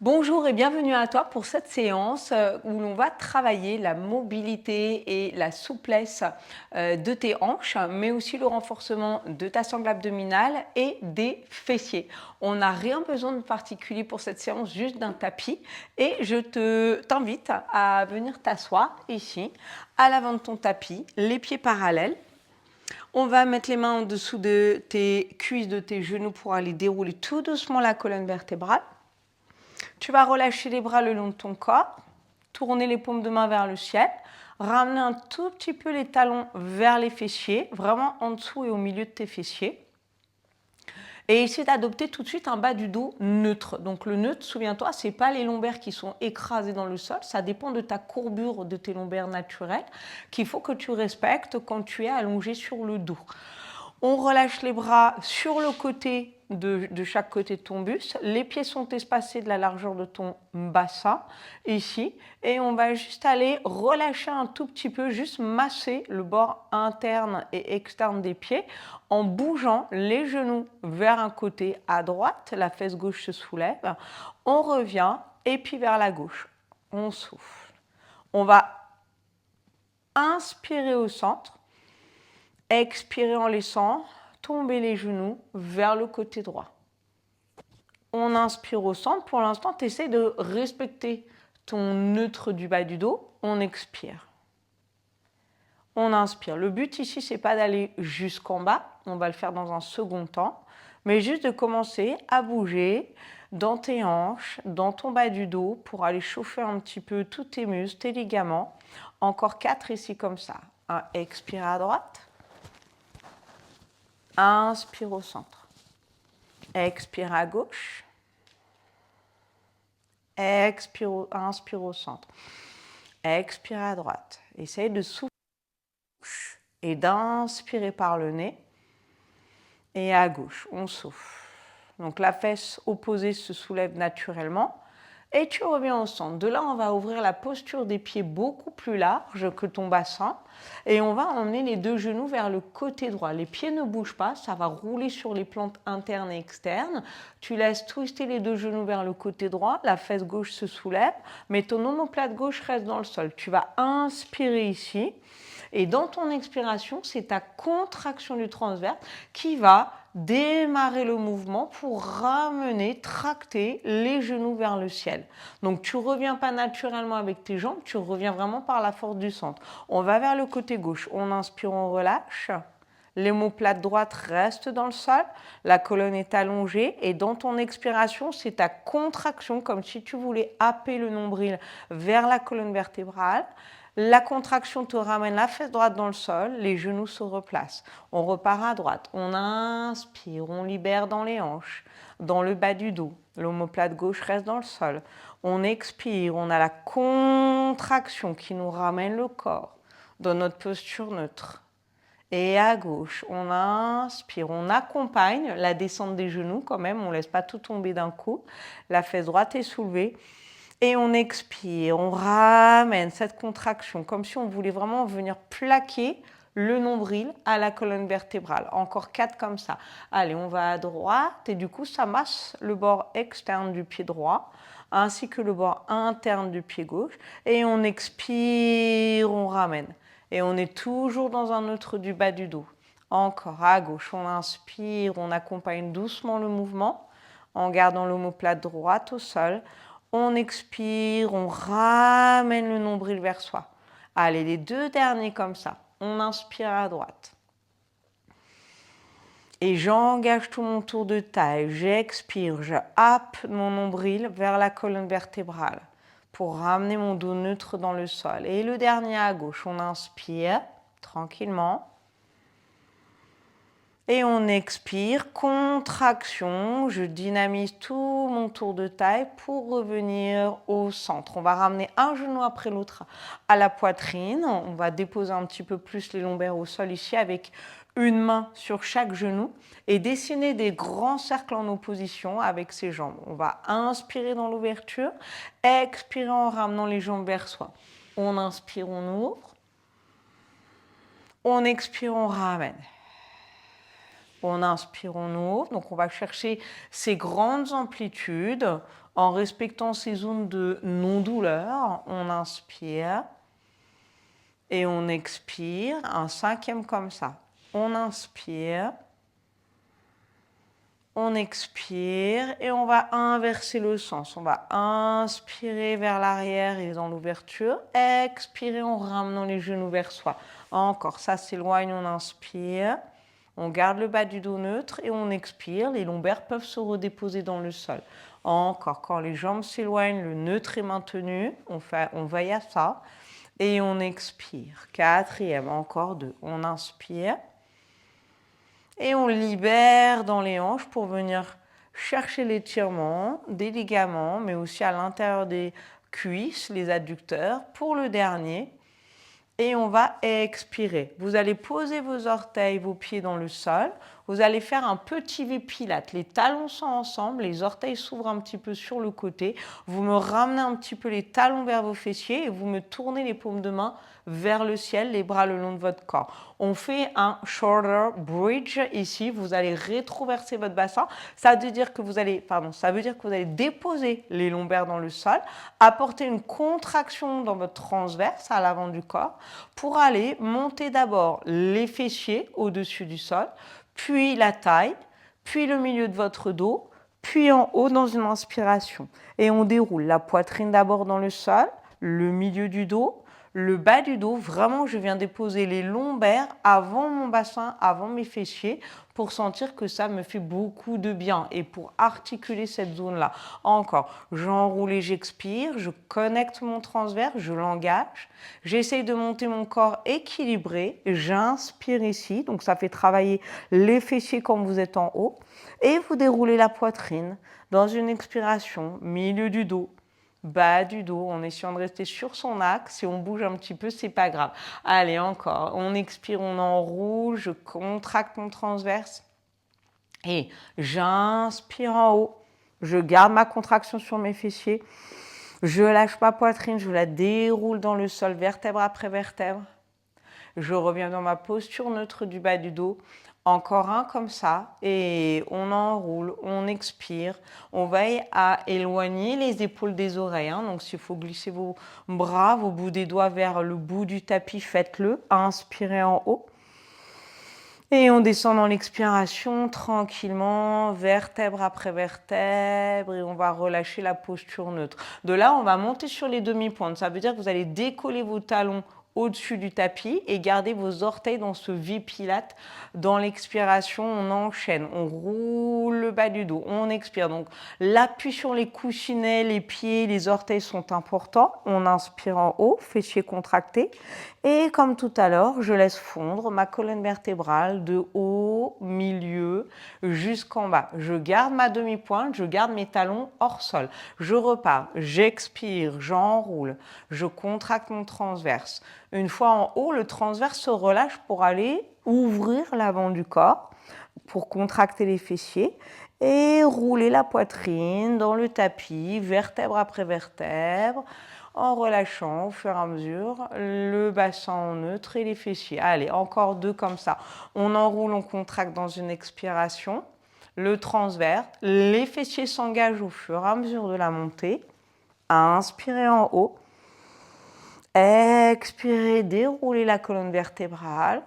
Bonjour et bienvenue à toi pour cette séance où l'on va travailler la mobilité et la souplesse de tes hanches, mais aussi le renforcement de ta sangle abdominale et des fessiers. On n'a rien besoin de particulier pour cette séance, juste d'un tapis. Et je t'invite à venir t'asseoir ici, à l'avant de ton tapis, les pieds parallèles. On va mettre les mains en dessous de tes cuisses, de tes genoux pour aller dérouler tout doucement la colonne vertébrale. Tu vas relâcher les bras le long de ton corps, tourner les paumes de main vers le ciel, ramener un tout petit peu les talons vers les fessiers, vraiment en dessous et au milieu de tes fessiers. Et essayer d'adopter tout de suite un bas du dos neutre. Donc le neutre, souviens-toi, ce n'est pas les lombaires qui sont écrasés dans le sol, ça dépend de ta courbure de tes lombaires naturels qu'il faut que tu respectes quand tu es allongé sur le dos. On relâche les bras sur le côté de chaque côté de ton buste. Les pieds sont espacés de la largeur de ton bassin, ici. Et on va juste aller relâcher un tout petit peu, juste masser le bord interne et externe des pieds en bougeant les genoux vers un côté à droite. La fesse gauche se soulève. On revient et puis vers la gauche. On souffle. On va inspirer au centre. Expirez en laissant tomber les genoux vers le côté droit. On inspire au centre. Pour l'instant, tu essaies de respecter ton neutre du bas du dos. On expire. On inspire. Le but ici, ce n'est pas d'aller jusqu'en bas. On va le faire dans un second temps. Mais juste de commencer à bouger dans tes hanches, dans ton bas du dos pour aller chauffer un petit peu tous tes muscles, tes ligaments. Encore 4 ici comme ça. Expire à droite. Inspire au centre. Expire à gauche. Inspire au centre. Expire à droite. Essaye de souffler et d'inspirer par le nez. Et à gauche, on souffle. Donc la fesse opposée se soulève naturellement. Et tu reviens au centre. De là, on va ouvrir la posture des pieds beaucoup plus large que ton bassin. Et on va emmener les deux genoux vers le côté droit. Les pieds ne bougent pas, ça va rouler sur les plantes internes et externes. Tu laisses twister les deux genoux vers le côté droit. La fesse gauche se soulève, mais ton omoplate gauche reste dans le sol. Tu vas inspirer ici. Et dans ton expiration, c'est ta contraction du transverse qui va démarrer le mouvement pour ramener, tracter les genoux vers le ciel. Donc tu ne reviens pas naturellement avec tes jambes, tu reviens vraiment par la force du centre. On va vers le côté gauche. On inspire, on relâche. L'omoplate droite reste dans le sol, la colonne est allongée et dans ton expiration, c'est ta contraction comme si tu voulais happer le nombril vers la colonne vertébrale. La contraction te ramène la fesse droite dans le sol, les genoux se replacent. On repart à droite, on inspire, on libère dans les hanches, dans le bas du dos. L'omoplate gauche reste dans le sol. On expire, on a la contraction qui nous ramène le corps dans notre posture neutre. Et à gauche, on inspire, on accompagne la descente des genoux quand même, on ne laisse pas tout tomber d'un coup. La fesse droite est soulevée. Et on expire, on ramène cette contraction comme si on voulait vraiment venir plaquer le nombril à la colonne vertébrale. Encore 4 comme ça. Allez, on va à droite et du coup, ça masse le bord externe du pied droit ainsi que le bord interne du pied gauche. Et on expire, on ramène. Et on est toujours dans un neutre du bas du dos. Encore à gauche, on inspire, on accompagne doucement le mouvement en gardant l'omoplate droite au sol. On expire, on ramène le nombril vers soi. Allez, les 2 derniers comme ça. On inspire à droite. Et j'engage tout mon tour de taille. J'expire, je happe mon nombril vers la colonne vertébrale pour ramener mon dos neutre dans le sol. Et le dernier à gauche, on inspire tranquillement. Et on expire, contraction, je dynamise tout mon tour de taille pour revenir au centre. On va ramener un genou après l'autre à la poitrine. On va déposer un petit peu plus les lombaires au sol ici avec une main sur chaque genou et dessiner des grands cercles en opposition avec ses jambes. On va inspirer dans l'ouverture, expirer en ramenant les jambes vers soi. On inspire, on ouvre. On expire, on ramène. On inspire, on ouvre. Donc, on va chercher ces grandes amplitudes En respectant ces zones de non-douleur, on inspire et on expire. Un 5e comme ça. On inspire, on expire et on va inverser le sens. On va inspirer vers l'arrière et dans l'ouverture. Expirer en ramenant les genoux vers soi. Encore, ça s'éloigne, on inspire. On garde le bas du dos neutre et on expire. Les lombaires peuvent se redéposer dans le sol. Encore, quand les jambes s'éloignent, le neutre est maintenu. On veille à ça. Et on expire. 4e, encore 2. On inspire. Et on libère dans les hanches pour venir chercher l'étirement des ligaments, mais aussi à l'intérieur des cuisses, les adducteurs, pour le dernier. Et on va expirer. Vous allez poser vos orteils, vos pieds dans le sol. Vous allez faire un petit V pilate. Les talons sont ensemble, les orteils s'ouvrent un petit peu sur le côté. Vous me ramenez un petit peu les talons vers vos fessiers et vous me tournez les paumes de main vers le ciel, les bras le long de votre corps. On fait un shoulder bridge ici. Vous allez rétroverser votre bassin. Ça veut dire que vous allez déposer les lombaires dans le sol, apporter une contraction dans votre transverse à l'avant du corps pour aller monter d'abord les fessiers au-dessus du sol, puis la taille, puis le milieu de votre dos, puis en haut dans une inspiration. Et on déroule la poitrine d'abord dans le sol, le milieu du dos, le bas du dos. Vraiment, je viens déposer les lombaires avant mon bassin, avant mes fessiers, pour sentir que ça me fait beaucoup de bien et pour articuler cette zone-là. Encore, j'enroule et j'expire, je connecte mon transverse, je l'engage. J'essaye de monter mon corps équilibré, j'inspire ici, donc ça fait travailler les fessiers quand vous êtes en haut. Et vous déroulez la poitrine dans une expiration, milieu du dos, bas du dos, en essayant de rester sur son axe. Si on bouge un petit peu, c'est pas grave. Allez, encore. On expire, on enroule, je contracte mon transverse et j'inspire en haut. Je garde ma contraction sur mes fessiers. Je lâche ma poitrine, je la déroule dans le sol, vertèbre après vertèbre. Je reviens dans ma posture neutre du bas du dos. Encore un comme ça, et on enroule, on expire. On veille à éloigner les épaules des oreilles. Donc s'il faut glisser vos bras, vos bouts des doigts vers le bout du tapis, faites-le. Inspirez en haut. Et on descend dans l'expiration tranquillement, vertèbre après vertèbre, et on va relâcher la posture neutre. De là, on va monter sur les demi-pointes. Ça veut dire que vous allez décoller vos talons au-dessus du tapis et garder vos orteils dans ce V pilate. Dans l'expiration, on enchaîne, on roule le bas du dos, on expire. Donc l'appui sur les coussinets, les pieds, les orteils sont importants. On inspire en haut, fessiers contractés. Et comme tout à l'heure, je laisse fondre ma colonne vertébrale de haut, milieu, jusqu'en bas. Je garde ma demi-pointe, je garde mes talons hors sol. Je repars, j'expire, j'enroule, je contracte mon transverse. Une fois en haut, le transverse se relâche pour aller ouvrir l'avant du corps, pour contracter les fessiers et rouler la poitrine dans le tapis, vertèbre après vertèbre, en relâchant au fur et à mesure le bassin en neutre et les fessiers. Allez, encore 2 comme ça. On enroule, on contracte dans une expiration, le transverse, les fessiers s'engagent au fur et à mesure de la montée. Inspirez en haut. Expirez, déroulez la colonne vertébrale.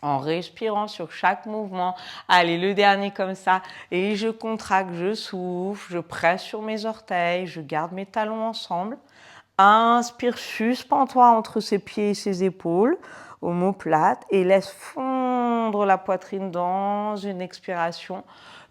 En respirant sur chaque mouvement. Allez, le dernier comme ça. Et je contracte, je souffle, je presse sur mes orteils, je garde mes talons ensemble. Inspire, suspends-toi entre ses pieds et ses épaules, omoplate, et laisse fondre la poitrine dans une expiration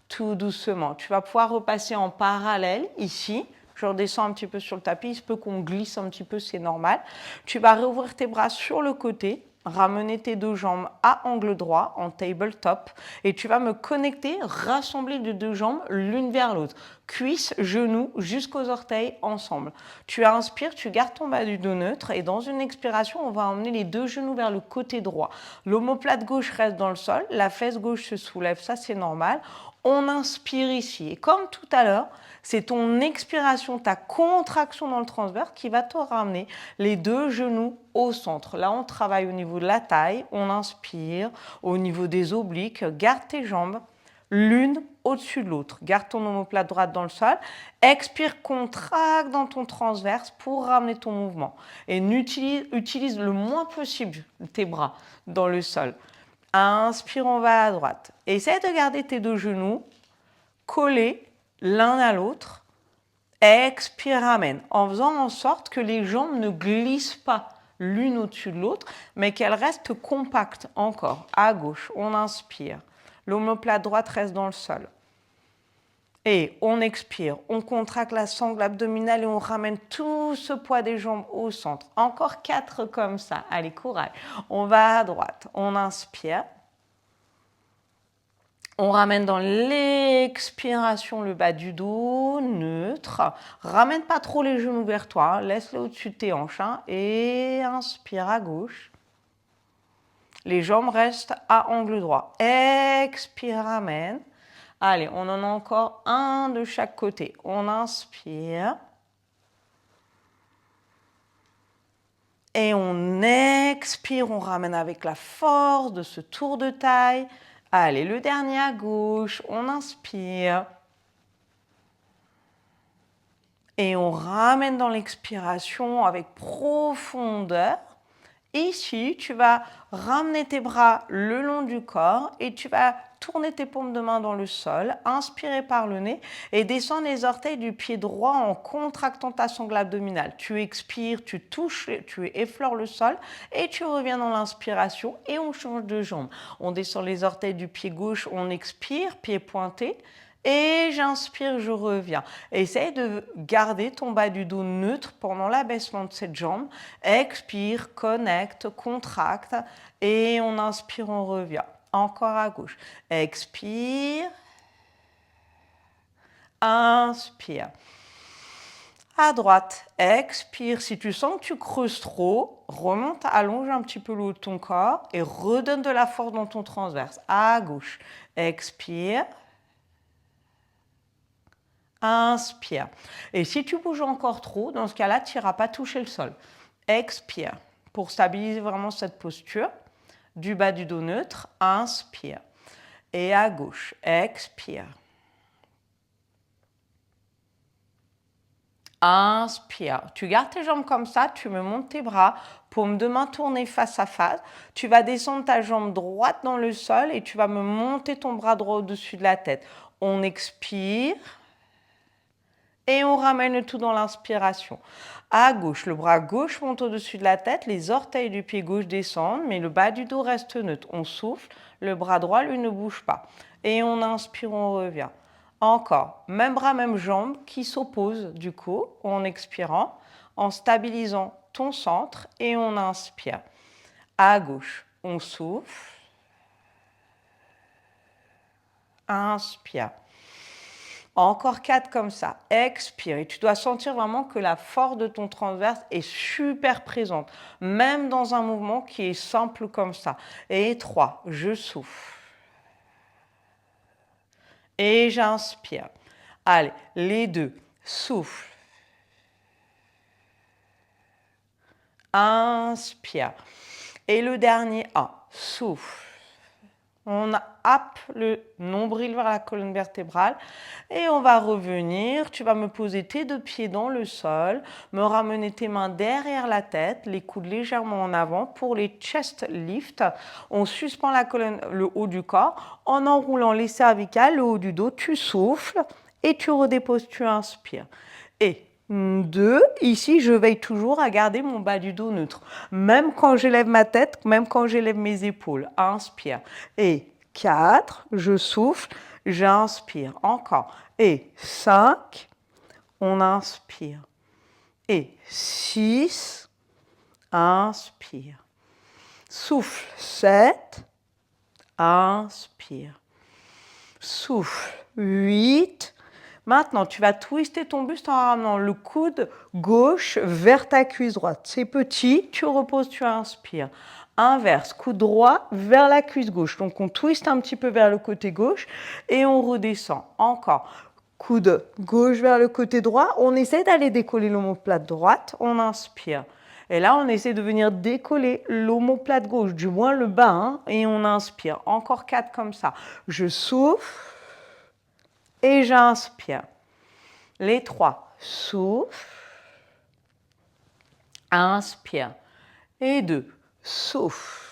tout doucement. Tu vas pouvoir repasser en parallèle ici. Je redescends un petit peu sur le tapis, il se peut qu'on glisse un petit peu, c'est normal. Tu vas réouvrir tes bras sur le côté, ramener tes 2 jambes à angle droit en tabletop et tu vas me connecter, rassembler les 2 jambes l'une vers l'autre. Cuisses, genoux jusqu'aux orteils ensemble. Tu inspires, tu gardes ton bas du dos neutre et dans une expiration, on va emmener les 2 genoux vers le côté droit. L'omoplate gauche reste dans le sol, la fesse gauche se soulève, ça c'est normal. On inspire ici et comme tout à l'heure, c'est ton expiration, ta contraction dans le transverse qui va te ramener les 2 genoux au centre. Là, on travaille au niveau de la taille, on inspire, au niveau des obliques, garde tes jambes l'une au-dessus de l'autre. Garde ton omoplate droite dans le sol. Expire, contracte dans ton transverse pour ramener ton mouvement. Et utilise le moins possible tes bras dans le sol. Inspire, on va à droite. Essaye de garder tes deux genoux collés l'un à l'autre. Expire, ramène, en faisant en sorte que les jambes ne glissent pas l'une au-dessus de l'autre, mais qu'elles restent compactes encore. À gauche, on inspire. L'omoplate droite reste dans le sol. Et on expire, on contracte la sangle abdominale et on ramène tout ce poids des jambes au centre. Encore 4 comme ça. Allez, courage. On va à droite, on inspire. On ramène dans l'expiration le bas du dos, neutre. Ramène pas trop les genoux vers toi, laisse-les au-dessus de tes hanches. Et inspire à gauche. Les jambes restent à angle droit. Expire, ramène. Allez, on en a encore un de chaque côté. On inspire. Et on expire, on ramène avec la force de ce tour de taille. Allez, le dernier à gauche, on inspire. Et on ramène dans l'expiration avec profondeur. Ici, tu vas ramener tes bras le long du corps et tu vas tourner tes paumes de main dans le sol, inspirer par le nez et descendre les orteils du pied droit en contractant ta sangle abdominale. Tu expires, tu touches, tu effleures le sol et tu reviens dans l'inspiration et on change de jambe. On descend les orteils du pied gauche, on expire, pied pointé. Et j'inspire, je reviens. Essaye de garder ton bas du dos neutre pendant l'abaissement de cette jambe. Expire, connecte, contracte et on inspire, on revient. Encore à gauche. Expire. Inspire. À droite, expire. Si tu sens que tu creuses trop, remonte, allonge un petit peu le haut de ton corps et redonne de la force dans ton transverse. À gauche, expire. Inspire. Et si tu bouges encore trop, dans ce cas-là, tu n'iras pas toucher le sol. Expire. Pour stabiliser vraiment cette posture, du bas du dos neutre, inspire. Et à gauche, expire. Inspire. Tu gardes tes jambes comme ça, tu me montes tes bras, paume de main tournée face à face. Tu vas descendre ta jambe droite dans le sol et tu vas me monter ton bras droit au-dessus de la tête. On expire. Et on ramène le tout dans l'inspiration. À gauche, le bras gauche monte au-dessus de la tête, les orteils du pied gauche descendent, mais le bas du dos reste neutre. On souffle, le bras droit, lui, ne bouge pas. Et on inspire, on revient. Encore, même bras, même jambe qui s'opposent du coup, en expirant, en stabilisant ton centre et on inspire. À gauche, on souffle. Inspire. Encore 4 comme ça. Expire. Et tu dois sentir vraiment que la force de ton transverse est super présente, même dans un mouvement qui est simple comme ça. Et 3, je souffle. Et j'inspire. Allez, les 2, souffle. Inspire. Et le dernier 1, souffle. On happe le nombril vers la colonne vertébrale et on va revenir. Tu vas me poser tes deux pieds dans le sol, me ramener tes mains derrière la tête, les coudes légèrement en avant pour les chest lifts. On suspend la colonne, le haut du corps en enroulant les cervicales, le haut du dos. Tu souffles et tu redéposes, tu inspires. Et 2, ici je veille toujours à garder mon bas du dos neutre, même quand j'élève ma tête, même quand j'élève mes épaules. Inspire. Et 4, je souffle, j'inspire. Encore. Et 5, on inspire. Et 6, inspire. Souffle, 7, inspire. Souffle, 8. Maintenant, tu vas twister ton buste en ramenant le coude gauche vers ta cuisse droite. C'est petit, tu reposes, tu inspires. Inverse, coude droit vers la cuisse gauche. Donc, on twiste un petit peu vers le côté gauche et on redescend. Encore, coude gauche vers le côté droit. On essaie d'aller décoller l'omoplate droite. On inspire. Et là, on essaie de venir décoller l'omoplate gauche, du moins le bas, et on inspire. Encore 4 comme ça. Je souffle. et j'inspire. Les 3, souffle, inspire. Et 2, souffle,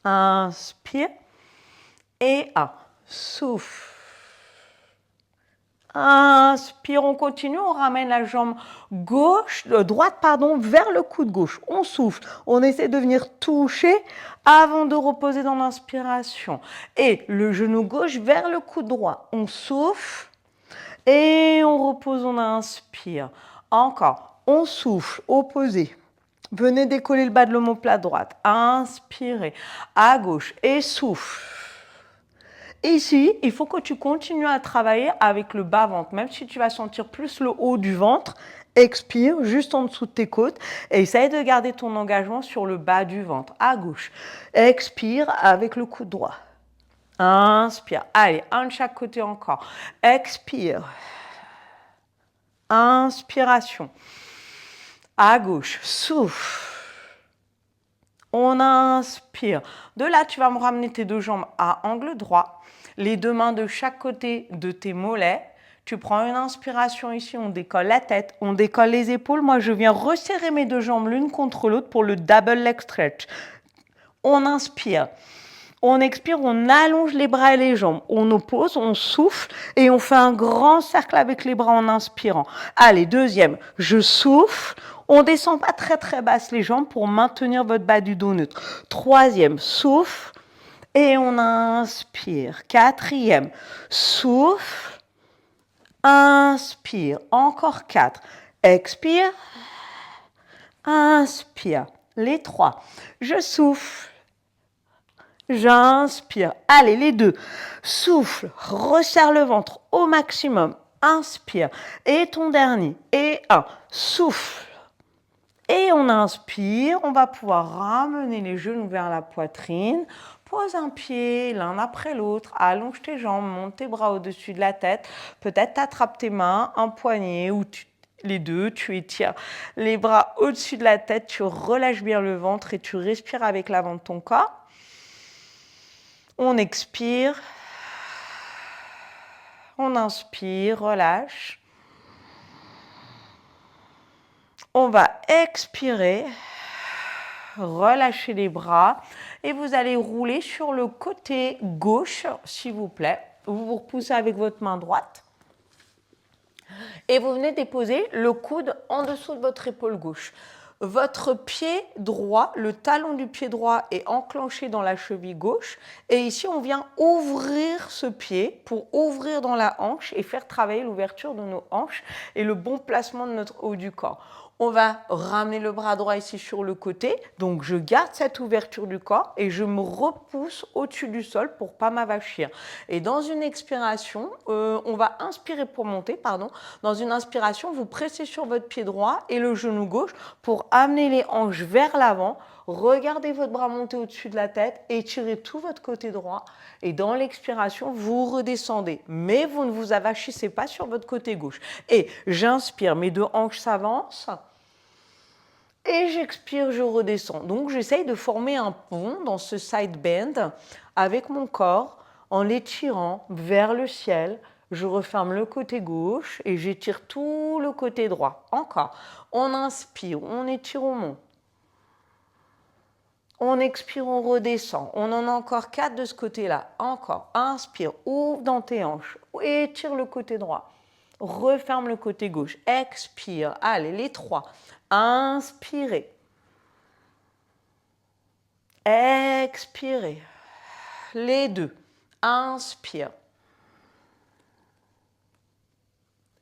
inspire. Et 1, souffle. Inspire, on continue, on ramène la jambe droite vers le coude gauche. On souffle, on essaie de venir toucher avant de reposer dans l'inspiration. Et le genou gauche vers le coude droit. On souffle et on repose, on inspire. Encore, on souffle, opposé. Venez décoller le bas de l'omoplate droite. Inspirez à gauche et souffle. Ici, il faut que tu continues à travailler avec le bas-ventre. Même si tu vas sentir plus le haut du ventre, expire juste en dessous de tes côtes et essaye de garder ton engagement sur le bas du ventre. À gauche, expire avec le coude droit. Inspire. Allez, un de chaque côté encore. Expire. Inspiration. À gauche, souffle. On inspire. De là, tu vas me ramener tes deux jambes à angle droit. Les deux mains de chaque côté de tes mollets. Tu prends une inspiration ici, on décolle la tête, on décolle les épaules. Moi, je viens resserrer mes deux jambes l'une contre l'autre pour le double leg stretch. On inspire. On expire, on allonge les bras et les jambes. On oppose, on souffle et on fait un grand cercle avec les bras en inspirant. Allez, deuxième, je souffle. On ne descend pas très très basse les jambes pour maintenir votre bas du dos neutre. Troisième, souffle et on inspire. Quatrième, souffle, inspire. Encore 4. Expire, inspire. Les 3. Je souffle. J'inspire. Allez, les 2. Souffle, resserre le ventre au maximum. Inspire. Et ton dernier. Et 1. Souffle. Et on inspire. On va pouvoir ramener les genoux vers la poitrine. Pose un pied l'un après l'autre. Allonge tes jambes. Monte tes bras au-dessus de la tête. Peut-être t'attrapes tes mains, un poignet ou les deux. Tu étires les bras au-dessus de la tête. Tu relâches bien le ventre et tu respires avec l'avant de ton corps. On expire, on inspire, relâche. On va expirer, relâcher les bras et vous allez rouler sur le côté gauche, s'il vous plaît. Vous vous repoussez avec votre main droite et vous venez déposer le coude en dessous de votre épaule gauche. Votre pied droit, le talon du pied droit est enclenché dans la cheville gauche et ici on vient ouvrir ce pied pour ouvrir dans la hanche et faire travailler l'ouverture de nos hanches et le bon placement de notre haut du corps. On va ramener le bras droit ici sur le côté, donc je garde cette ouverture du corps et je me repousse au-dessus du sol pour ne pas m'avachir. Et dans une expiration, on va inspirer pour monter, pardon. Dans une inspiration, vous pressez sur votre pied droit et le genou gauche pour amener les hanches vers l'avant. Regardez votre bras monter au-dessus de la tête, étirez tout votre côté droit et dans l'expiration, vous redescendez. Mais vous ne vous avachissez pas sur votre côté gauche. Et j'inspire, mes deux hanches s'avancent. Et j'expire, je redescends. Donc, j'essaye de former un pont dans ce side bend avec mon corps en l'étirant vers le ciel. Je referme le côté gauche et j'étire tout le côté droit. Encore. On inspire, on étire, on monte. On expire, on redescend. On en a encore 4 de ce côté-là. Encore. Inspire, ouvre dans tes hanches. Étire le côté droit. Referme le côté gauche. Expire. Allez, les 3. Inspirez. Expirez. Les 2. Inspire.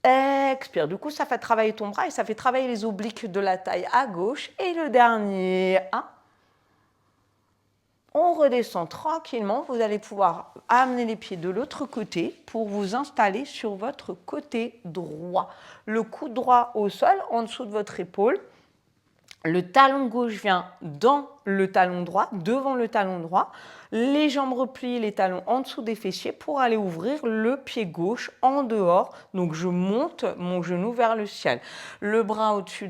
Expire. Du coup, ça fait travailler ton bras et ça fait travailler les obliques de la taille à gauche. Et le dernier, 1. On redescend tranquillement. Vous allez pouvoir amener les pieds de l'autre côté pour vous installer sur votre côté droit. Le coude droit au sol, en dessous de votre épaule. Le talon gauche vient dans le talon droit, devant le talon droit, les jambes repliées, les talons en dessous des fessiers pour aller ouvrir le pied gauche en dehors. Donc je monte mon genou vers le ciel. Le bras au-dessus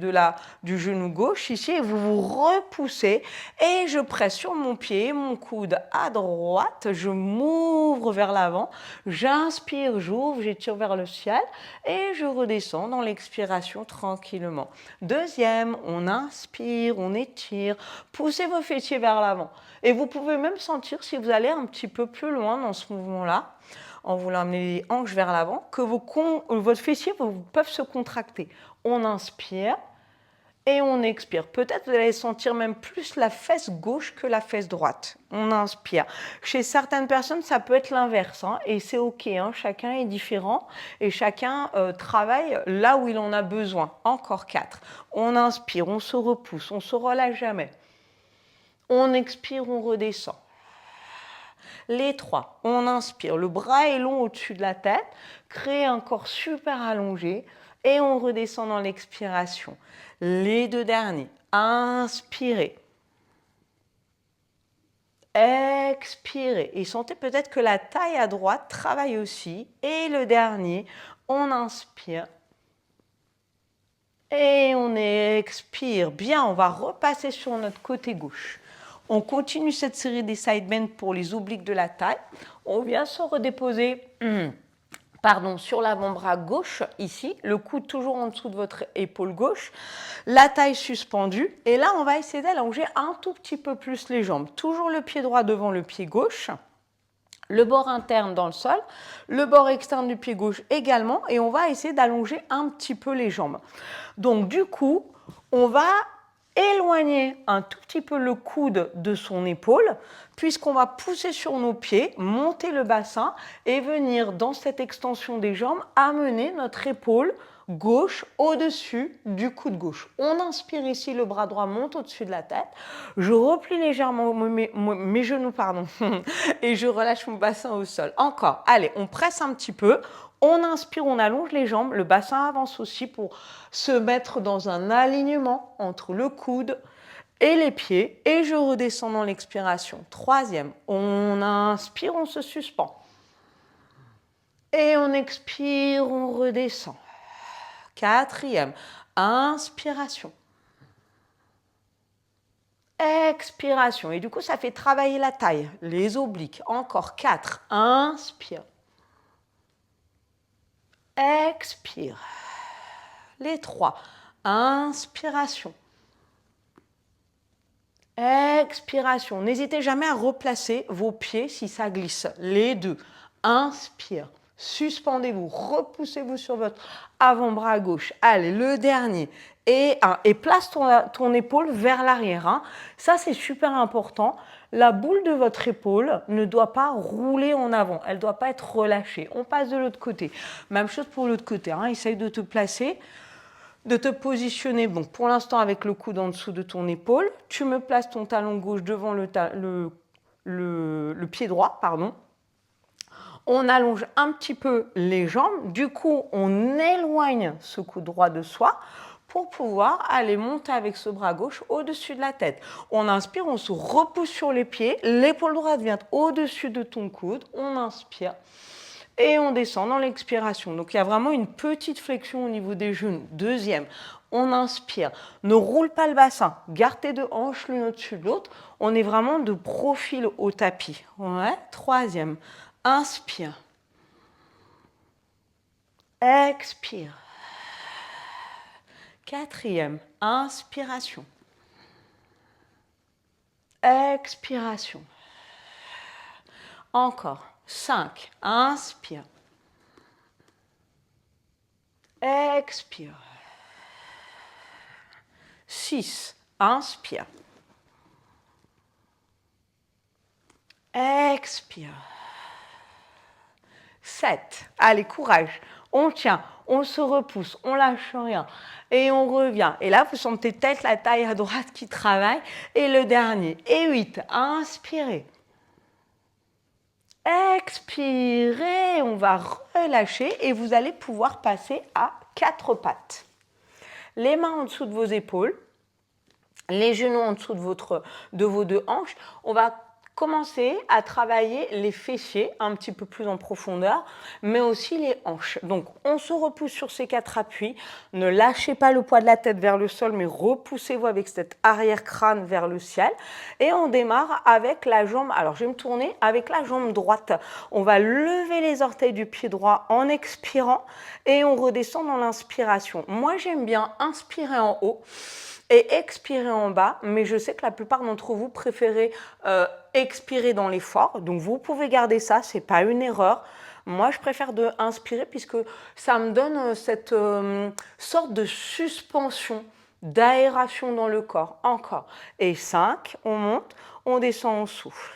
du genou gauche ici et vous vous repoussez et je presse sur mon pied, mon coude à droite, je m'ouvre vers l'avant, j'inspire, j'ouvre, j'étire vers le ciel et je redescends dans l'expiration tranquillement. Deuxième, on inspire, on étire, poussez vos fessiers vers l'avant. Et vous pouvez même sentir, si vous allez un petit peu plus loin dans ce mouvement-là, en voulant amener les hanches vers l'avant, que votre fessier peuvent se contracter. On inspire et on expire. Peut-être vous allez sentir même plus la fesse gauche que la fesse droite. On inspire. Chez certaines personnes, ça peut être l'inverse, hein, et c'est OK. Hein, chacun est différent et chacun travaille là où il en a besoin. Encore 4. On inspire, on se repousse, on se relâche jamais. On expire, on redescend. Les 3, on inspire, le bras est long au-dessus de la tête, crée un corps super allongé et on redescend dans l'expiration. Les 2 derniers, inspirez, expirez et sentez peut-être que la taille à droite travaille aussi. Et le dernier, on inspire et on expire. Bien, on va repasser sur notre côté gauche. On continue cette série des side bends pour les obliques de la taille. On vient se redéposer sur l'avant-bras gauche, ici, le coude toujours en dessous de votre épaule gauche, la taille suspendue. Et là, on va essayer d'allonger un tout petit peu plus les jambes. Toujours le pied droit devant le pied gauche, le bord interne dans le sol, le bord externe du pied gauche également. Et on va essayer d'allonger un petit peu les jambes. Donc, du coup, on va éloigner un tout petit peu le coude de son épaule, puisqu'on va pousser sur nos pieds, monter le bassin et venir dans cette extension des jambes amener notre épaule gauche au-dessus du coude gauche. On inspire ici, le bras droit monte au-dessus de la tête. Je replie légèrement mes genoux et je relâche mon bassin au sol. Encore, allez, on presse un petit peu. On inspire, on allonge les jambes, le bassin avance aussi pour se mettre dans un alignement entre le coude et les pieds. Et je redescends dans l'expiration. Troisième, on inspire, on se suspend. Et on expire, on redescend. Quatrième, inspiration. Expiration. Et du coup, ça fait travailler la taille, les obliques. Encore 4, inspire. Expire. Les 3. Inspiration. Expiration. N'hésitez jamais à replacer vos pieds si ça glisse. Les 2. Inspire. Suspendez-vous. Repoussez-vous sur votre avant-bras gauche. Allez, le dernier. Et place ton épaule vers l'arrière. Hein. Ça, c'est super important. La boule de votre épaule ne doit pas rouler en avant. Elle ne doit pas être relâchée. On passe de l'autre côté. Même chose pour l'autre côté. Hein. Essaye de te placer, de te positionner. Bon, pour l'instant, avec le coude en dessous de ton épaule. Tu me places ton talon gauche devant le pied droit. On allonge un petit peu les jambes. Du coup, on éloigne ce coude droit de soi pour pouvoir aller monter avec ce bras gauche au-dessus de la tête. On inspire, on se repousse sur les pieds, l'épaule droite vient au-dessus de ton coude, on inspire et on descend dans l'expiration. Donc il y a vraiment une petite flexion au niveau des genoux. Deuxième, on inspire, ne roule pas le bassin, garde tes 2 hanches l'une au-dessus de l'autre, on est vraiment de profil au tapis. Ouais. Troisième, inspire, expire. Quatrième, inspiration. Expiration. Encore. 5, inspire. Expire. 6, inspire. Expire. 7, allez, courage. On tient, on se repousse, on lâche rien et on revient. Et là, vous sentez peut-être la taille à droite qui travaille. Et le dernier, et 8, inspirez. Expirez, on va relâcher et vous allez pouvoir passer à 4 pattes. Les mains en dessous de vos épaules. les genoux en dessous de vos deux hanches. On va commencer à travailler les fessiers un petit peu plus en profondeur, mais aussi les hanches. Donc, on se repousse sur ces 4 appuis. Ne lâchez pas le poids de la tête vers le sol, mais repoussez-vous avec cet arrière-crâne vers le ciel. Et on démarre avec la jambe, alors je vais me tourner avec la jambe droite. On va lever les orteils du pied droit en expirant et on redescend dans l'inspiration. Moi, j'aime bien inspirer en haut et expirer en bas, mais je sais que la plupart d'entre vous préférez expirer dans l'effort, donc vous pouvez garder ça, c'est pas une erreur. Moi, je préfère de inspirer puisque ça me donne cette sorte de suspension, d'aération dans le corps. Encore. Et 5, on monte, on descend, on souffle.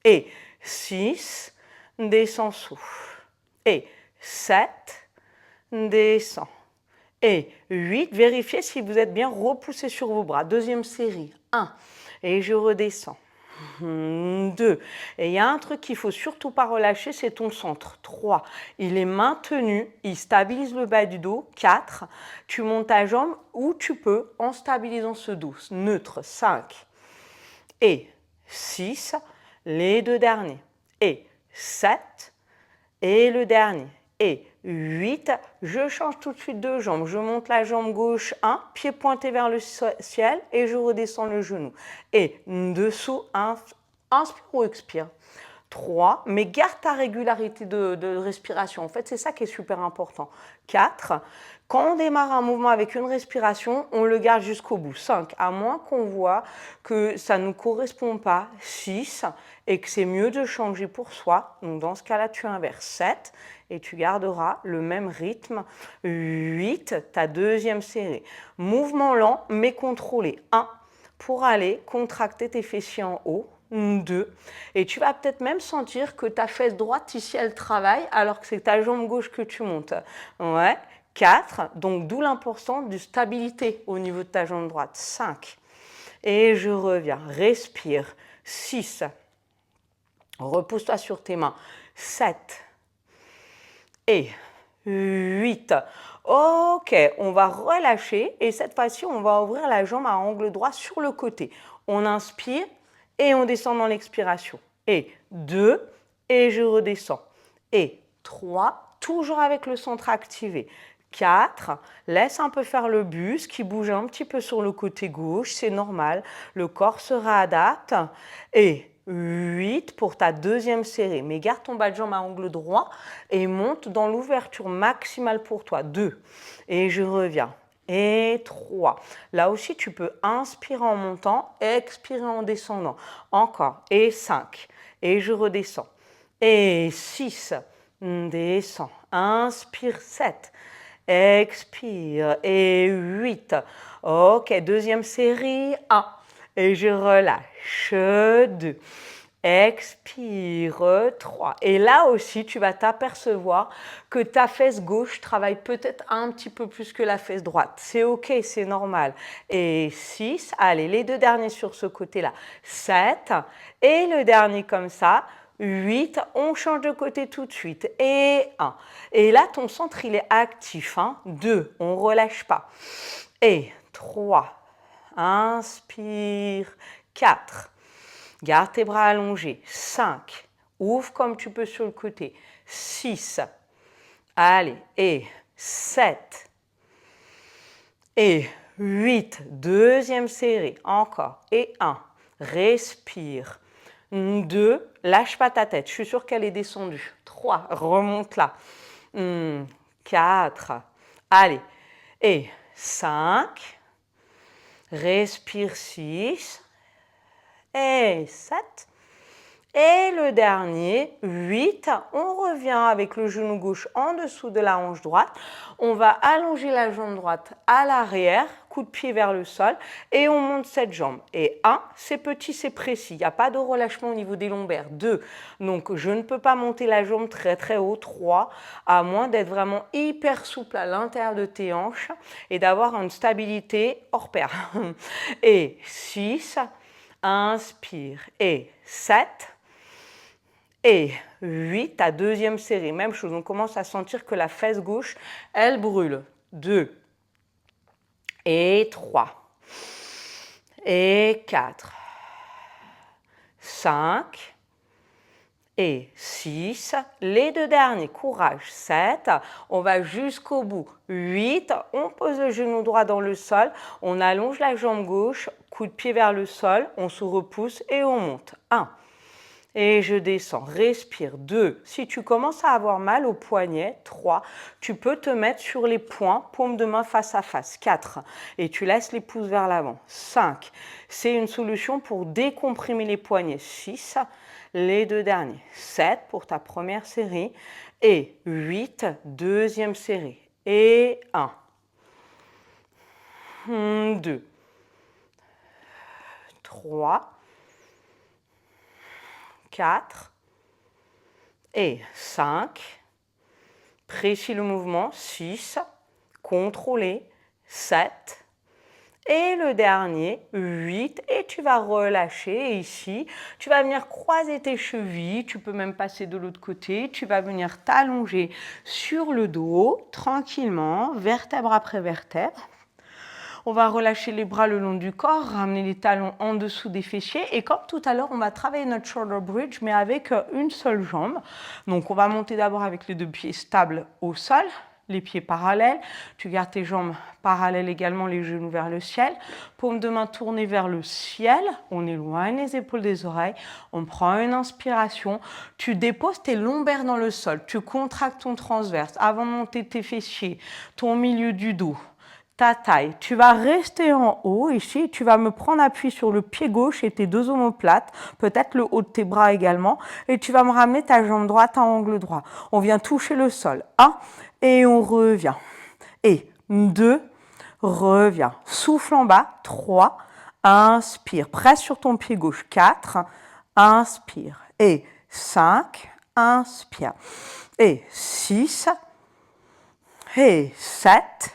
Et 6, descend, souffle. Et 7, descend. Et 8, vérifiez si vous êtes bien repoussé sur vos bras. Deuxième série, 1, et je redescends. 2, et il y a un truc qu'il ne faut surtout pas relâcher, c'est ton centre. 3, il est maintenu, il stabilise le bas du dos. 4, tu montes ta jambe où tu peux en stabilisant ce dos. Neutre. 5, et 6, les deux derniers. Et 7, et le dernier. Et 8, je change tout de suite de jambe. Je monte la jambe gauche, 1, pied pointé vers le ciel et je redescends le genou. Et dessous, inspire ou expire. 3, mais garde ta régularité de respiration. En fait, c'est ça qui est super important. 4, quand on démarre un mouvement avec une respiration, on le garde jusqu'au bout. 5, à moins qu'on voit que ça ne nous correspond pas. 6, et que c'est mieux de changer pour soi. Donc, dans ce cas-là, tu inverses. 7, et tu garderas le même rythme. 8, ta deuxième série. Mouvement lent, mais contrôlé. 1, pour aller contracter tes fessiers en haut. 2, et tu vas peut-être même sentir que ta fesse droite ici elle travaille alors que c'est ta jambe gauche que tu montes. Ouais. 4, donc d'où l'importance de stabilité au niveau de ta jambe droite. 5, et je reviens, respire. 6, repousse-toi sur tes mains. 7, et 8. Ok, on va relâcher et cette fois-ci, on va ouvrir la jambe à angle droit sur le côté. On inspire et on descend dans l'expiration. Et 2, et je redescends. Et 3, toujours avec le centre activé. 4, laisse un peu faire le buste qui bouge un petit peu sur le côté gauche, c'est normal, le corps se réadapte. Et 8 pour ta deuxième série, mais garde ton bas de jambe à angle droit et monte dans l'ouverture maximale pour toi. 2, et je reviens. Et 3. Là aussi, tu peux inspirer en montant, expirer en descendant. Encore. Et 5. Et je redescends. Et 6. Descends. Inspire. 7. Expire. Et 8. Ok, deuxième série. 1. Et je relâche. 2. Expire, 3. Et là aussi, tu vas t'apercevoir que ta fesse gauche travaille peut-être un petit peu plus que la fesse droite. C'est OK, c'est normal. Et 6, allez, les deux derniers sur ce côté-là. 7, et le dernier comme ça. 8, on change de côté tout de suite. Et 1. Et là, ton centre, il est actif. 2, on ne relâche pas. Et 3, inspire. 4, garde tes bras allongés. 5, ouvre comme tu peux sur le côté. 6, allez, et 7, et 8, deuxième série, encore, et 1, respire. 2, lâche pas ta tête, je suis sûre qu'elle est descendue. 3, remonte là. 4, allez, et 5, respire. 6, et 7, et le dernier, 8, on revient avec le genou gauche en dessous de la hanche droite, on va allonger la jambe droite à l'arrière, coup de pied vers le sol, et on monte cette jambe. Et 1, c'est petit, c'est précis, il n'y a pas de relâchement au niveau des lombaires. 2, donc je ne peux pas monter la jambe très très haut. 3, à moins d'être vraiment hyper souple à l'intérieur de tes hanches et d'avoir une stabilité hors pair. Et 6, inspire. Et 7. Et 8, ta deuxième série. Même chose, on commence à sentir que la fesse gauche, elle brûle. 2. Et 3. et 4, 5 et 6. Les deux derniers, courage, 7. On va jusqu'au bout, 8. On pose le genou droit dans le sol, on allonge la jambe gauche, coup de pied vers le sol, on se repousse et on monte. 1. Et je descends, respire. 2. Si tu commences à avoir mal au poignet, 3. Tu peux te mettre sur les poings, paume de main face à face. 4. Et tu laisses les pouces vers l'avant. 5. C'est une solution pour décomprimer les poignets. 6. Les deux derniers. 7 pour ta première série. Et 8, deuxième série. Et 1. 2. 3. 4 et 5, précis le mouvement, 6, contrôlé, 7, et le dernier, 8, et tu vas relâcher, et ici, tu vas venir croiser tes chevilles, tu peux même passer de l'autre côté, tu vas venir t'allonger sur le dos, tranquillement, vertèbre après vertèbre. On va relâcher les bras le long du corps, ramener les talons en dessous des fessiers. Et comme tout à l'heure, on va travailler notre shoulder bridge, mais avec une seule jambe. Donc, on va monter d'abord avec les deux pieds stables au sol, les pieds parallèles. Tu gardes tes jambes parallèles également, les genoux vers le ciel. Paume de main tournée vers le ciel. On éloigne les épaules des oreilles. On prend une inspiration. Tu déposes tes lombaires dans le sol. Tu contractes ton transverse avant de monter tes fessiers, ton milieu du dos. Ta taille. Tu vas rester en haut ici, tu vas me prendre appui sur le pied gauche et tes deux omoplates, peut-être le haut de tes bras également, et tu vas me ramener ta jambe droite à angle droit. On vient toucher le sol. 1 et on revient. Et 2, reviens. Souffle en bas. 3, inspire. Presse sur ton pied gauche. 4, inspire. Et 5, inspire. Et 6, et 7,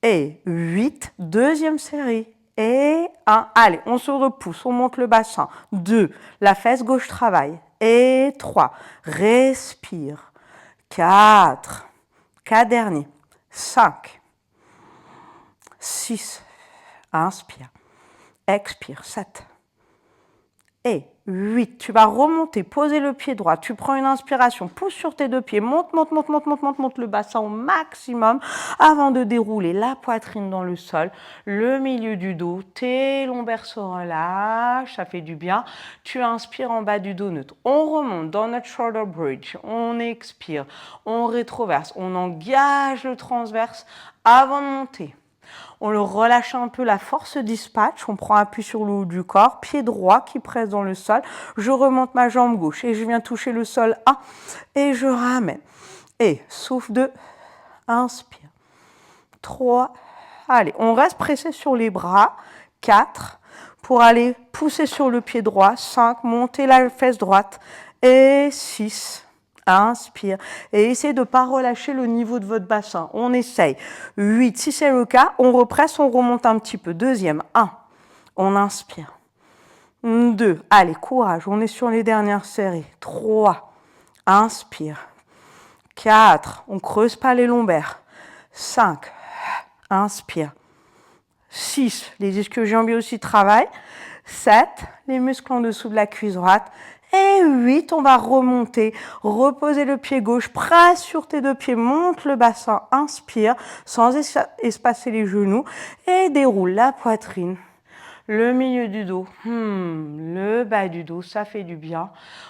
et 8, deuxième série, et 1. Allez, on se repousse, on monte le bassin. 2, la fesse gauche travaille. Et 3, respire. 4, 4 derniers. 5, 6, inspire. Expire, 7. Et 8, tu vas remonter, poser le pied droit, tu prends une inspiration, pousse sur tes deux pieds, monte le bassin au maximum avant de dérouler la poitrine dans le sol, le milieu du dos, tes lombaires se relâchent, ça fait du bien. Tu inspires en bas du dos neutre. On remonte dans notre shoulder bridge, on expire, on rétroverse, on engage le transverse avant de monter. On le relâche un peu, la force dispatch, on prend appui sur le haut du corps, pied droit qui presse dans le sol, je remonte ma jambe gauche et je viens toucher le sol 1 et je ramène. Et souffle 2, inspire. 3, allez, on reste pressé sur les bras, 4, pour aller pousser sur le pied droit, 5, monter la fesse droite et 6. Inspire et essayez de ne pas relâcher le niveau de votre bassin. On essaye. 8, si c'est le cas, on represse, on remonte un petit peu. Deuxième, 1, on inspire. 2, allez, courage, on est sur les dernières séries. 3, inspire. 4, on ne creuse pas les lombaires. 5, inspire. 6, les ischio-jambiers aussi travaillent. 7, les muscles en dessous de la cuisse droite. Et 8, on va remonter, reposer le pied gauche, presse sur tes deux pieds, monte le bassin, inspire, sans espacer les genoux, et déroule la poitrine, le milieu du dos, le bas du dos, ça fait du bien.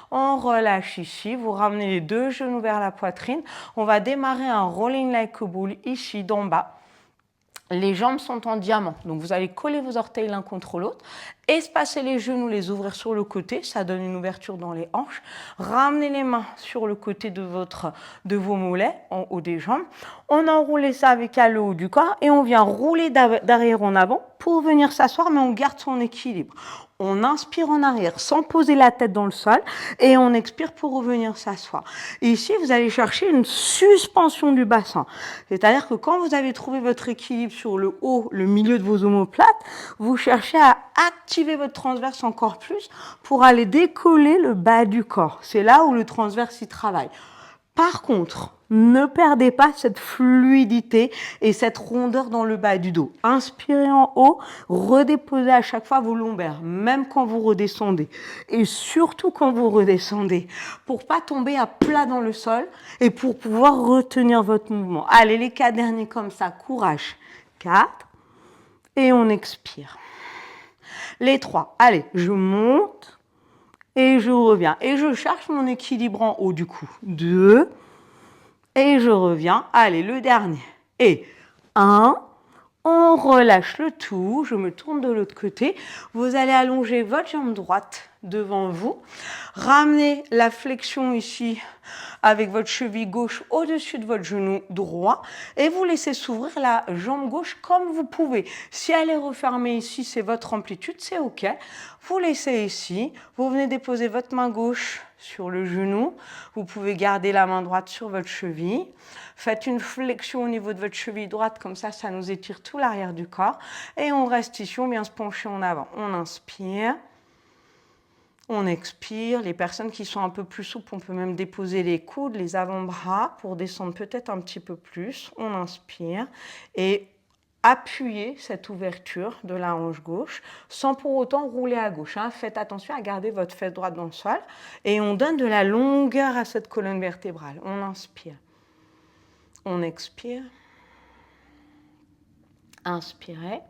On relâche ici, vous ramenez les deux genoux vers la poitrine, on va démarrer un rolling like a bull ici d'en bas. Les jambes sont en diamant, donc vous allez coller vos orteils l'un contre l'autre, espacer les genoux, les ouvrir sur le côté, ça donne une ouverture dans les hanches. Ramenez les mains sur le côté de vos mollets, en haut des jambes. On enroule ça avec le haut du corps et on vient rouler d'arrière en avant pour venir s'asseoir, mais on garde son équilibre. On inspire en arrière sans poser la tête dans le sol et on expire pour revenir s'asseoir. Ici, vous allez chercher une suspension du bassin. C'est-à-dire que quand vous avez trouvé votre équilibre sur le haut, le milieu de vos omoplates, vous cherchez à activer votre transverse encore plus pour aller décoller le bas du corps. C'est là où le transverse y travaille. Par contre, ne perdez pas cette fluidité et cette rondeur dans le bas du dos. Inspirez en haut, redéposez à chaque fois vos lombaires, même quand vous redescendez. Et surtout quand vous redescendez, pour ne pas tomber à plat dans le sol et pour pouvoir retenir votre mouvement. Allez, les 4 derniers comme ça, courage. 4, et on expire. Les 3, allez, je monte et je reviens. Et je cherche mon équilibre en haut du coup. 2, et je reviens. Allez, le dernier. Et 1, on relâche le tout. Je me tourne de l'autre côté. Vous allez allonger votre jambe droite devant vous. Ramenez la flexion ici avec votre cheville gauche au-dessus de votre genou droit et vous laissez s'ouvrir la jambe gauche comme vous pouvez. Si elle est refermée ici, c'est votre amplitude, c'est OK. Vous laissez ici, vous venez déposer votre main gauche sur le genou. Vous pouvez garder la main droite sur votre cheville. Faites une flexion au niveau de votre cheville droite, comme ça nous étire tout l'arrière du corps. Et on reste ici, on vient se pencher en avant. On inspire. On expire. Les personnes qui sont un peu plus souples, on peut même déposer les coudes, les avant-bras pour descendre peut-être un petit peu plus. On inspire et appuyez cette ouverture de la hanche gauche sans pour autant rouler à gauche. Faites attention à garder votre fesse droite dans le sol et on donne de la longueur à cette colonne vertébrale. On inspire. On expire. Inspirez.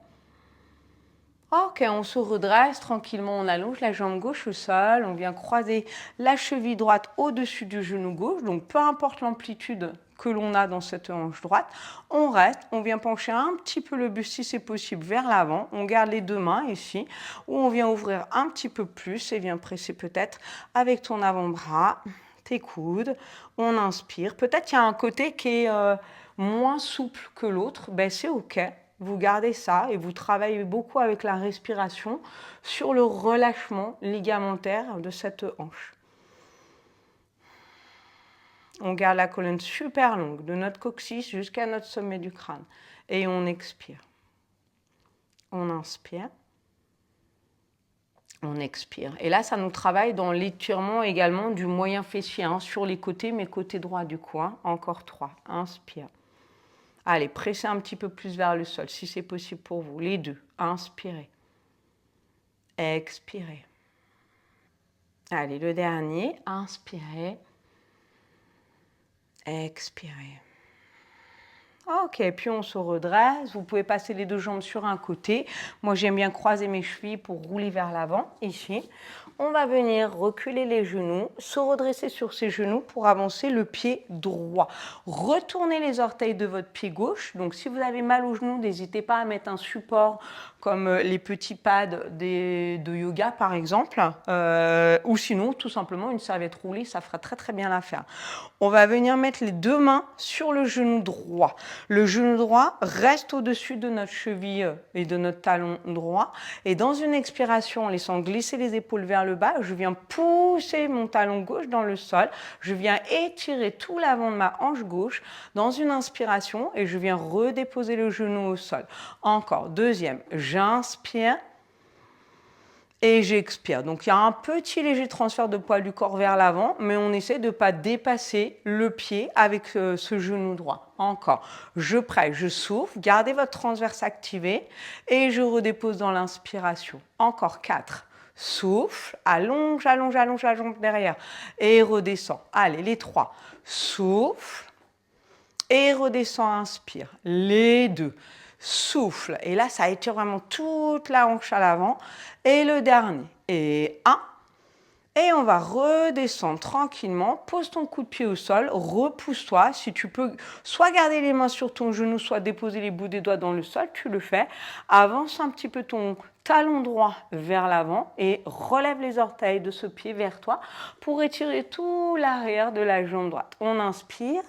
Ok, on se redresse tranquillement, on allonge la jambe gauche au sol, on vient croiser la cheville droite au-dessus du genou gauche, donc peu importe l'amplitude que l'on a dans cette hanche droite, on reste, on vient pencher un petit peu le buste si c'est possible vers l'avant, on garde les 2 mains ici, ou on vient ouvrir un petit peu plus et vient presser peut-être avec ton avant-bras, tes coudes, on inspire, peut-être qu'il y a un côté qui est moins souple que l'autre, ben c'est ok. Vous gardez ça et vous travaillez beaucoup avec la respiration sur le relâchement ligamentaire de cette hanche. On garde la colonne super longue de notre coccyx jusqu'à notre sommet du crâne. Et on expire. On inspire. On expire. Et là, ça nous travaille dans l'étirement également du moyen fessier sur les côtés, mais côté droit du cou. Encore 3. Inspire. Allez, pressez un petit peu plus vers le sol, si c'est possible pour vous. Les 2. Inspirez. Expirez. Allez, le dernier. Inspirez. Expirez. Ok, puis on se redresse. Vous pouvez passer les 2 jambes sur un côté. Moi, j'aime bien croiser mes chevilles pour rouler vers l'avant, ici. On va venir reculer les genoux, se redresser sur ses genoux pour avancer le pied droit. Retournez les orteils de votre pied gauche. Donc, si vous avez mal aux genoux, n'hésitez pas à mettre un support comme les petits pads de yoga, par exemple. Ou sinon, tout simplement, une serviette roulée, ça fera très, très bien l'affaire. On va venir mettre les 2 mains sur le genou droit. Le genou droit reste au-dessus de notre cheville et de notre talon droit. Et dans une expiration, en laissant glisser les épaules vers le bas, je viens pousser mon talon gauche dans le sol. Je viens étirer tout l'avant de ma hanche gauche dans une inspiration et je viens redéposer le genou au sol. Encore, deuxième, j'inspire. Et j'expire. Donc il y a un petit léger transfert de poids du corps vers l'avant, mais on essaie de ne pas dépasser le pied avec ce genou droit. Encore. Je presse, je souffle, gardez votre transverse activé et je redépose dans l'inspiration. Encore 4. Souffle, allonge, allonge, allonge la jambe derrière et redescend. Allez, les 3. Souffle et redescend, inspire. Les 2. Souffle. Et là, ça étire vraiment toute la hanche à l'avant. Et le dernier. Et 1. Et on va redescendre tranquillement. Pose ton coup de pied au sol. Repousse-toi. Si tu peux, soit garder les mains sur ton genou, soit déposer les bouts des doigts dans le sol, tu le fais. Avance un petit peu ton talon droit vers l'avant et relève les orteils de ce pied vers toi pour étirer tout l'arrière de la jambe droite. On inspire.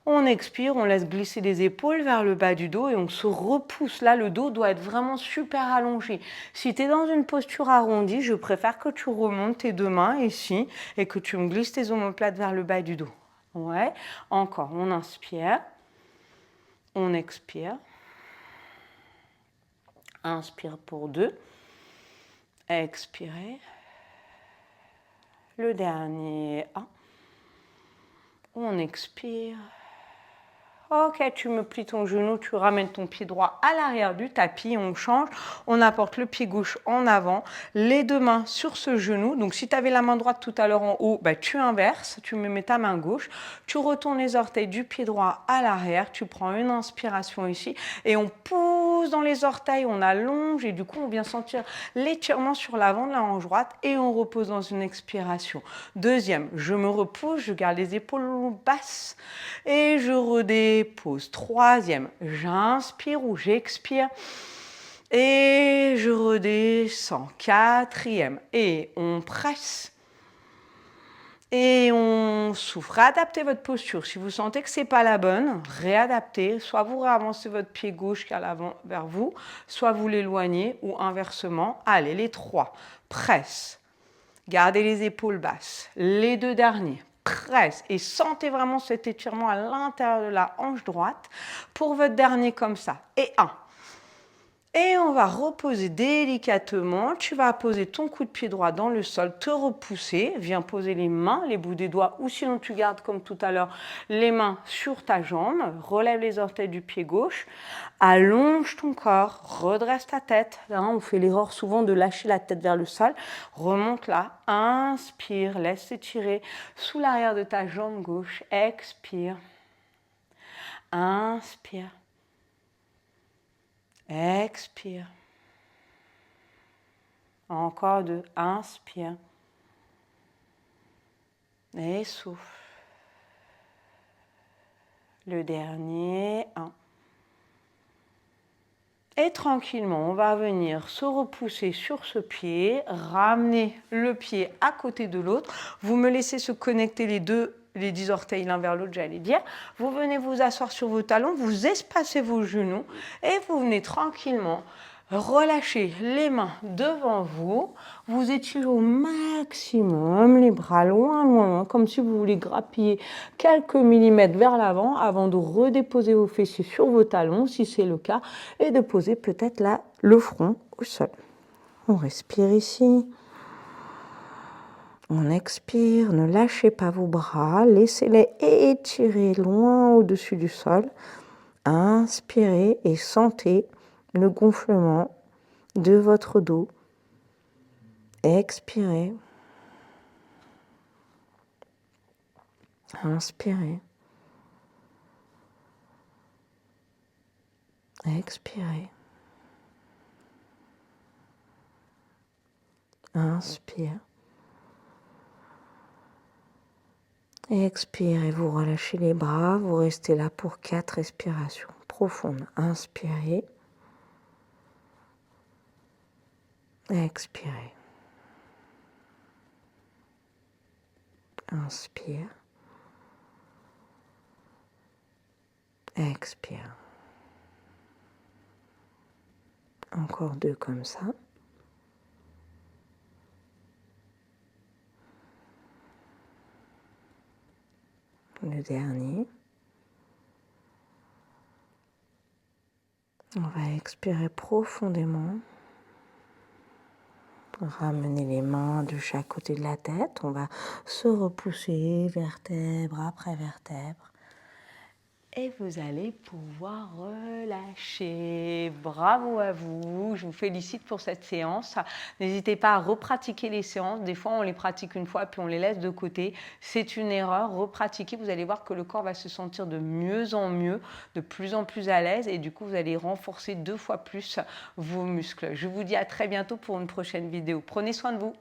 On expire, on laisse glisser les épaules vers le bas du dos et on se repousse. Là, le dos doit être vraiment super allongé. Si tu es dans une posture arrondie, je préfère que tu remontes tes 2 mains ici et que tu me glisses tes omoplates vers le bas du dos. Ouais. Encore, on inspire. On expire. Inspire pour 2. Expirez. Le dernier 1. On expire. Ok, tu me plies ton genou, tu ramènes ton pied droit à l'arrière du tapis, on change, on apporte le pied gauche en avant, les deux mains sur ce genou. Donc si tu avais la main droite tout à l'heure en haut, bah, tu inverses, tu me mets ta main gauche, tu retournes les orteils du pied droit à l'arrière, tu prends une inspiration ici et on pousse dans les orteils, on allonge et du coup on vient sentir l'étirement sur l'avant de la hanche droite et on repose dans une expiration. Deuxième, je me repousse, je garde les épaules basses et je redépose. Troisième, j'inspire ou j'expire et je redescends. Quatrième, et on presse et on souffle. Réadaptez votre posture. Si vous sentez que ce n'est pas la bonne, réadaptez. Soit vous réavancez votre pied gauche vers l'avant vers vous, soit vous l'éloignez ou inversement. Allez, les trois. Presse. Gardez les épaules basses. Les deux derniers. Presse et sentez vraiment cet étirement à l'intérieur de la hanche droite pour votre dernier comme ça. Et un. Et on va reposer délicatement. Tu vas poser ton coup de pied droit dans le sol, te repousser. Viens poser les mains, les bouts des doigts ou sinon tu gardes comme tout à l'heure les mains sur ta jambe. Relève les orteils du pied gauche. Allonge ton corps, redresse ta tête. Là, on fait l'erreur souvent de lâcher la tête vers le sol. Remonte là, inspire, laisse s'étirer sous l'arrière de ta jambe gauche. Expire, inspire, expire. Encore deux, inspire et souffle. Le dernier, un. Et tranquillement, on va venir se repousser sur ce pied, ramener le pied à côté de l'autre. Vous me laissez se connecter les 10 orteils l'un vers l'autre, j'allais dire. Vous venez vous asseoir sur vos talons, vous espacez vos genoux et vous venez tranquillement relâcher les mains devant vous. Vous étirez au maximum les bras loin, loin, loin, comme si vous voulez grappiller quelques millimètres vers l'avant avant de redéposer vos fessiers sur vos talons, si c'est le cas, et de poser peut-être là le front au sol. On respire ici. On expire, ne lâchez pas vos bras, laissez-les étirer loin au-dessus du sol. Inspirez et sentez le gonflement de votre dos. Expirez. Inspirez. Expirez. Inspire. Expirez, vous relâchez les bras, vous restez là pour 4 respirations profondes. Inspirez. Expirez. Inspire. Expire. Encore 2 comme ça. Le dernier. On va expirer profondément. Ramener les mains de chaque côté de la tête. On va se repousser vertèbre après vertèbre. Et vous allez pouvoir relâcher. Bravo à vous, je vous félicite pour cette séance. N'hésitez pas à repratiquer les séances. Des fois, on les pratique une fois puis on les laisse de côté. C'est une erreur. Repratiquez, vous allez voir que le corps va se sentir de mieux en mieux, de plus en plus à l'aise et du coup, vous allez renforcer 2 fois plus vos muscles. Je vous dis à très bientôt pour une prochaine vidéo. Prenez soin de vous.